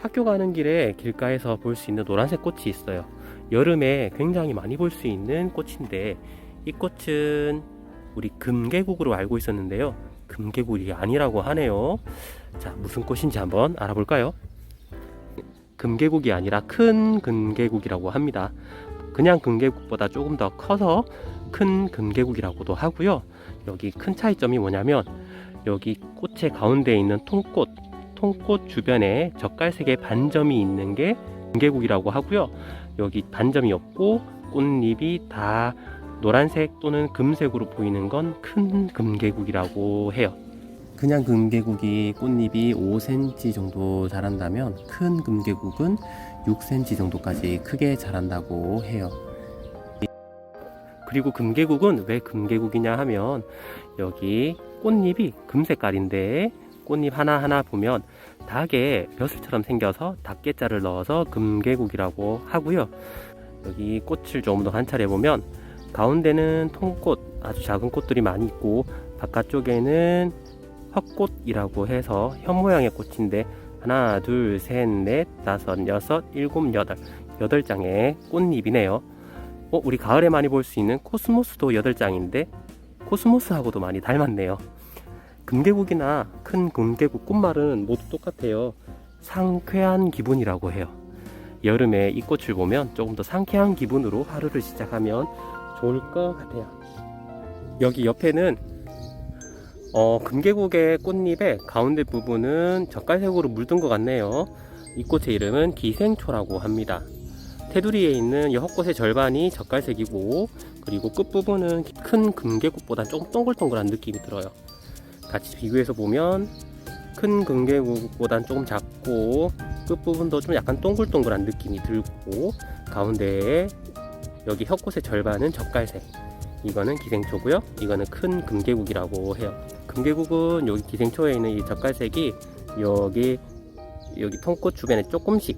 학교 가는 길에 길가에서 볼 수 있는 노란색 꽃이 있어요. 여름에 굉장히 많이 볼 수 있는 꽃인데, 이 꽃은 우리 금계국으로 알고 있었는데요, 금계국이 아니라고 하네요. 자, 무슨 꽃인지 한번 알아볼까요? 금계국이 아니라 큰 금계국이라고 합니다. 그냥 금계국보다 조금 더 커서 큰 금계국이라고도 하고요. 여기 큰 차이점이 뭐냐면, 여기 꽃의 가운데에 있는 통꽃 주변에 젓갈색의 반점이 있는 게 금계국이라고 하고요. 여기 반점이 없고 꽃잎이 다 노란색 또는 금색으로 보이는 건 큰 금계국이라고 해요. 그냥 금계국이 꽃잎이 5cm 정도 자란다면, 큰 금계국은 6cm 정도까지 크게 자란다고 해요. 그리고 금계국은 왜 금계국이냐 하면, 여기 꽃잎이 금색깔인데 꽃잎 하나하나 보면 닭의 벼슬처럼 생겨서 닭게자를 넣어서 금계국이라고 하고요. 여기 꽃을 조금 더 관찰해 보면 가운데는 통꽃, 아주 작은 꽃들이 많이 있고, 바깥쪽에는 헛꽃이라고 해서 현 모양의 꽃인데, 하나, 둘, 셋, 넷, 다섯, 여섯, 일곱, 여덟 장의 꽃잎이네요. 우리 가을에 많이 볼 수 있는 코스모스도 8장인데 코스모스하고도 많이 닮았네요. 금계국이나 큰 금계국 꽃말은 모두 똑같아요. 상쾌한 기분이라고 해요. 여름에 이 꽃을 보면 조금 더 상쾌한 기분으로 하루를 시작하면 좋을 것 같아요. 여기 옆에는 금계국의 꽃잎의 가운데 부분은 젓갈색으로 물든 것 같네요. 이 꽃의 이름은 기생초라고 합니다. 테두리에 있는 이 헛꽃의 절반이 젓갈색이고, 그리고 끝부분은 큰 금계국보다 조금 동글동글한 느낌이 들어요. 같이 비교해서 보면 큰 금계국보다는 조금 작고, 끝부분도 좀 약간 동글동글한 느낌이 들고, 가운데에 여기 헛꽃의 절반은 젓갈색, 이거는 기생초고요. 이거는 큰 금계국이라고 해요. 금계국은 여기 기생초에 있는 이 젓갈색이 여기 통꽃 주변에 조금씩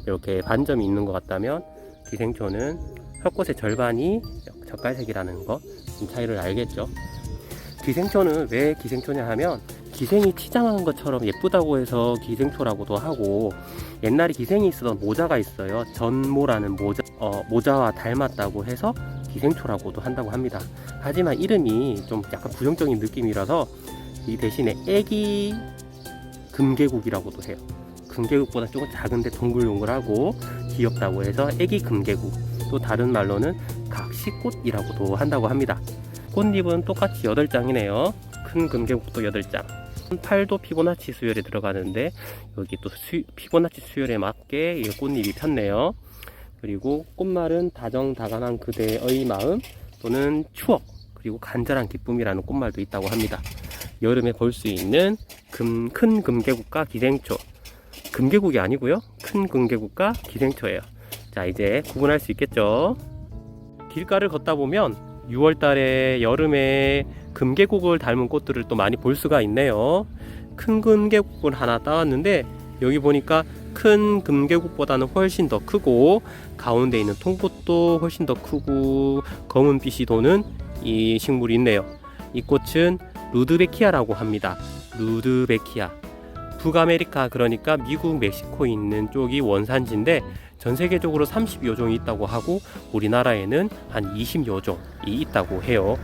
이렇게 반점이 있는 것 같다면, 기생초는 헛꽃의 절반이 젓갈색이라는 거, 차이를 알겠죠. 기생초는 왜 기생초냐 하면, 기생이 치장한 것처럼 예쁘다고 해서 기생초라고도 하고, 옛날에 기생이 쓰던 모자가 있어요. 전모라는 모자와 닮았다고 해서 기생초라고도 한다고 합니다. 하지만 이름이 좀 약간 부정적인 느낌이라서 이 대신에 애기 금계국이라고도 해요. 금계국보다 조금 작은데 동글동글하고 귀엽다고 해서 애기 금계국, 또 다른 말로는 각시꽃이라고도 한다고 합니다. 꽃잎은 똑같이 8장이네요. 큰 금계국도 8장. 팔도 피보나치 수열에 들어가는데, 여기 또 피보나치 수열에 맞게 꽃잎이 폈네요. 그리고 꽃말은 다정다감한 그대의 마음 또는 추억, 그리고 간절한 기쁨이라는 꽃말도 있다고 합니다. 여름에 볼 수 있는 큰 금계국과 기생초, 금계국이 아니고요, 큰 금계국과 기생초예요. 자, 이제 구분할 수 있겠죠. 길가를 걷다 보면 6월달에 여름에 금계국을 닮은 꽃들을 또 많이 볼 수가 있네요. 큰 금계국을 하나 따왔는데, 여기 보니까 큰 금계국보다는 훨씬 더 크고, 가운데 있는 통꽃도 훨씬 더 크고 검은빛이 도는 이 식물이 있네요. 이 꽃은 루드베키아라고 합니다. 루드베키아. 북아메리카, 그러니까 미국, 멕시코에 있는 쪽이 원산지인데, 전 세계적으로 30여 종이 있다고 하고, 우리나라에는 한 20여 종이 있다고 해요.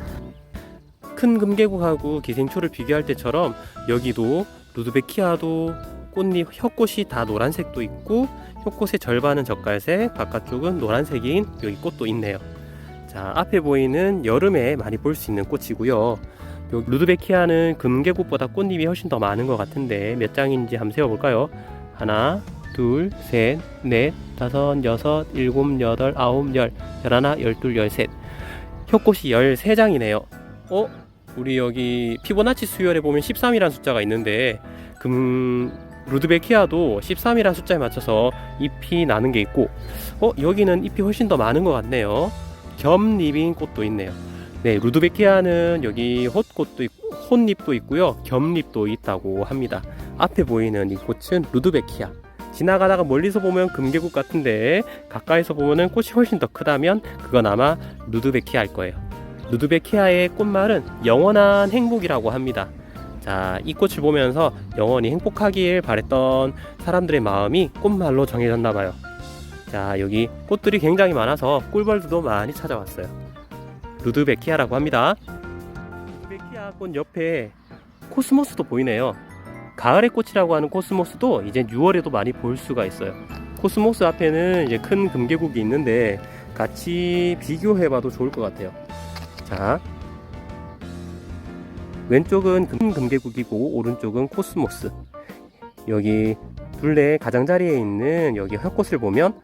큰 금계국하고 기생초를 비교할 때처럼 여기도 루드베키아도 꽃잎 혀꽃이 다 노란색도 있고, 혀꽃의 절반은 젓갈색, 바깥쪽은 노란색인 여기 꽃도 있네요. 자, 앞에 보이는 여름에 많이 볼 수 있는 꽃이고요. 여기 루드베키아는 금계국보다 꽃잎이 훨씬 더 많은 것 같은데, 몇 장인지 한번 세어볼까요? 하나, 둘, 셋, 넷, 다섯, 여섯, 일곱, 여덟, 아홉, 열, 열하나, 열둘, 열셋. 혀꽃이 13장이네요. 우리 여기 피보나치 수열에 보면 13이라는 숫자가 있는데, 루드베키아도 13이라는 숫자에 맞춰서 잎이 나는 게 있고, 여기는 잎이 훨씬 더 많은 것 같네요. 겹잎인 꽃도 있네요. 네, 루드베키아는 여기 혼잎도 있고요, 겹잎도 있다고 합니다. 앞에 보이는 이 꽃은 루드베키아. 지나가다가 멀리서 보면 금계국 같은데, 가까이서 보면은 꽃이 훨씬 더 크다면 그건 아마 루드베키아일 거예요. 루드베키아의 꽃말은 영원한 행복이라고 합니다. 자, 이 꽃을 보면서 영원히 행복하길 바랬던 사람들의 마음이 꽃말로 정해졌나 봐요. 자, 여기 꽃들이 굉장히 많아서 꿀벌들도 많이 찾아왔어요. 루드베키아라고 합니다. 루드베키아 꽃 옆에 코스모스도 보이네요. 가을의 꽃이라고 하는 코스모스도 이제 6월에도 많이 볼 수가 있어요. 코스모스 앞에는 이제 큰 금계국이 있는데 같이 비교해봐도 좋을 것 같아요. 자, 왼쪽은 큰 금계국이고 오른쪽은 코스모스. 여기 둘레 가장자리에 있는 여기 혈꽃을 보면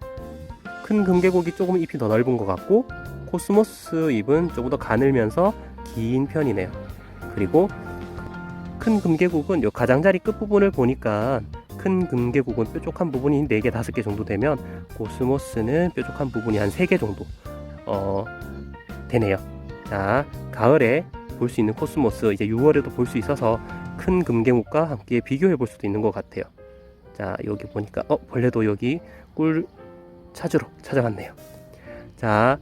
큰 금계국이 조금 잎이 더 넓은 것 같고 코스모스 잎은 조금 더 가늘면서 긴 편이네요. 그리고 큰 금계국은 요 가장자리 끝부분을 보니까 큰 금계국은 뾰족한 부분이 4개, 5개 정도 되면 코스모스는 뾰족한 부분이 한 3개 정도 되네요. 자, 가을에 볼 수 있는 코스모스 이제 6월에도 볼 수 있어서 큰 금계국과 함께 비교해 볼 수도 있는 것 같아요. 자, 여기 보니까 벌레도 여기 꿀 찾으러 찾아왔네요. 자,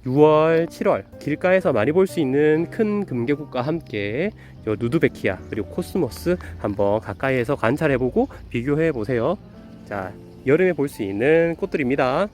6월, 7월 길가에서 많이 볼 수 있는 큰 금계국과 함께 요 루드베키아 그리고 코스모스 한번 가까이에서 관찰해보고 비교해 보세요. 자, 여름에 볼 수 있는 꽃들입니다.